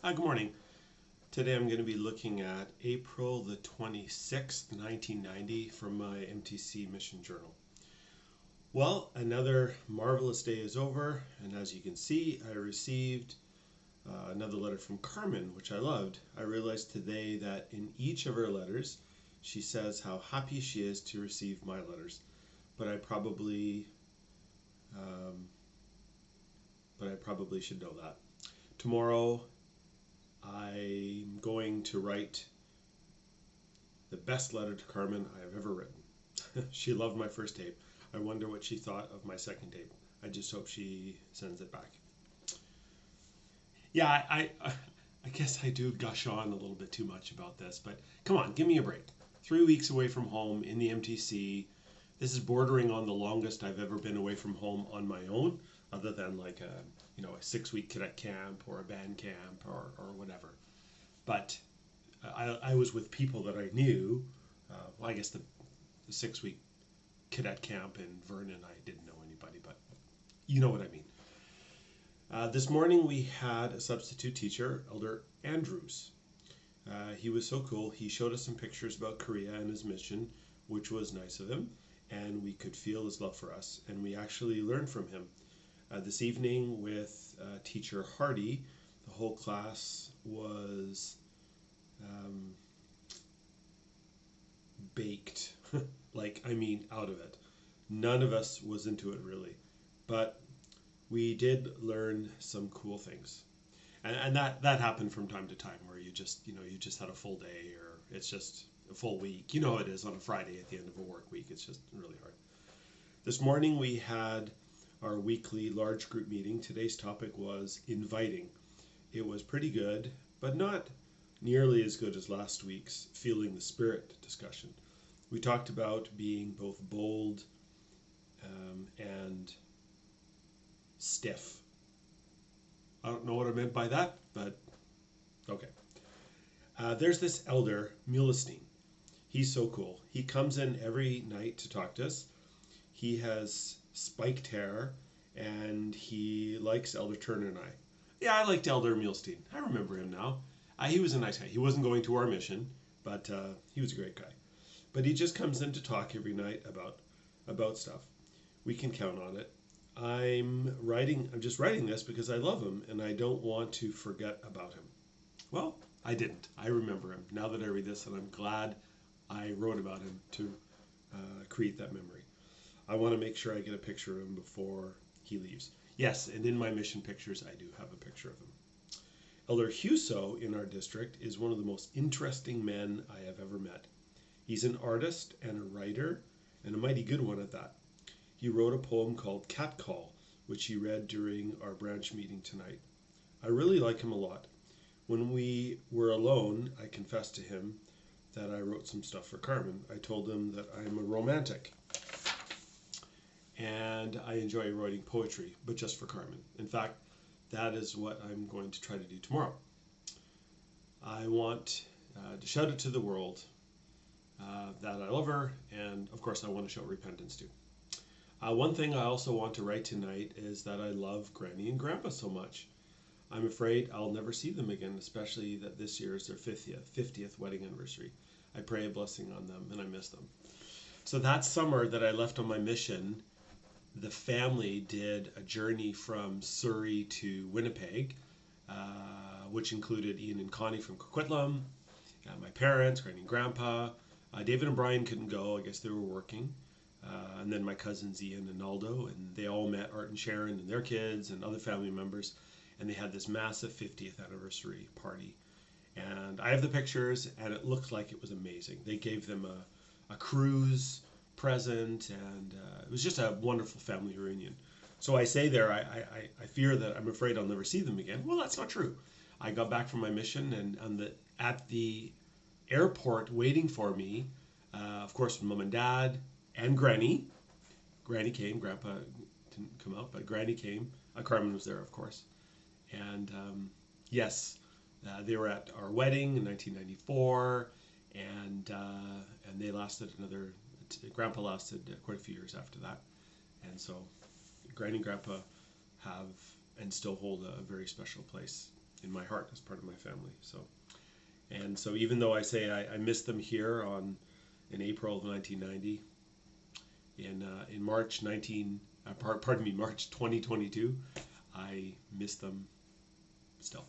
Good morning. Today I'm going to be looking at April the 26th, 1990 from my MTC Mission Journal. Well, another marvelous day is over, and as you can see, I received another letter from Carmen, which I loved. I realized today that in each of her letters, she says how happy she is to receive my letters, but I probably should know that. Tomorrow, I'm going to write the best letter to Carmen I have ever written. She loved my first tape. I wonder what she thought of my second tape. I just hope she sends it back. Yeah, I guess I do gush on a little bit too much about this, but come on, give me a break. 3 weeks away from home in the MTC. This is bordering on the longest I've ever been away from home on my own, other than like a 6-week cadet camp or a band camp or whatever. But I was with people that I knew. Well, I guess the 6-week cadet camp in Vernon, I didn't know anybody, but you know what I mean. This morning we had a substitute teacher, Elder Andrews. He was so cool. He showed us some pictures about Korea and his mission, which was nice of him, and we could feel his love for us, and we actually learned from him. This evening with Teacher Hardy, the whole class was baked. Out of it. None of us was into it really, but we did learn some cool things. And that happened from time to time where you just had a full day, or it's just a full week. You know how it is on a Friday at the end of a work week. It's just really hard. This morning we had our weekly large group meeting. Today's topic was inviting. It was pretty good, but not nearly as good as last week's Feeling the Spirit discussion. We talked about being both bold and stiff. I don't know what I meant by that, but okay. There's this elder, Mulestein. He's so cool. He comes in every night to talk to us. He has spiked hair, and he likes Elder Turner and I. Yeah, I liked Elder Mulestein. I remember him now. He was a nice guy. He wasn't going to our mission, but he was a great guy. But he just comes in to talk every night about stuff. We can count on it. I'm just writing this because I love him and I don't want to forget about him. Well, I didn't. I remember him now that I read this, and I'm glad I wrote about him to create that memory. I want to make sure I get a picture of him before he leaves. Yes, and in my mission pictures, I do have a picture of him. Elder Huso in our district is one of the most interesting men I have ever met. He's an artist and a writer, and a mighty good one at that. He wrote a poem called Cat Call, which he read during our branch meeting tonight. I really like him a lot. When we were alone, I confessed to him that I wrote some stuff for Carmen. I told him that I'm a romantic, and I enjoy writing poetry, but just for Carmen. In fact, that is what I'm going to try to do tomorrow. I want to shout it to the world that I love her, and of course I want to show repentance too. One thing I also want to write tonight is that I love Granny and Grandpa so much. I'm afraid I'll never see them again, especially that this year is their 50th wedding anniversary. I pray a blessing on them, and I miss them. So that summer that I left on my mission, the family did a journey from Surrey to Winnipeg, which included Ian and Connie from Coquitlam, my parents, Granny and Grandpa. David and Brian couldn't go. I guess they were working. And then my cousins Ian and Naldo, and they all met Art and Sharon and their kids and other family members, and they had this massive 50th anniversary party. And I have the pictures, and it looked like it was amazing. They gave them a cruise present, and it was just a wonderful family reunion. So I say there, I fear that I'm afraid I'll never see them again. Well, that's not true. I got back from my mission, and at the airport waiting for me, of course, Mom and Dad and Granny. Granny came. Grandpa didn't come out, but Granny came. Carmen was there, of course. And yes, they were at our wedding in 1994, and they lasted Grandpa lasted quite a few years after that. And so Granny and Grandpa have and still hold a very special place in my heart as part of my family. So even though I say I missed them here in April of 1990, in March March 2022, I miss them still.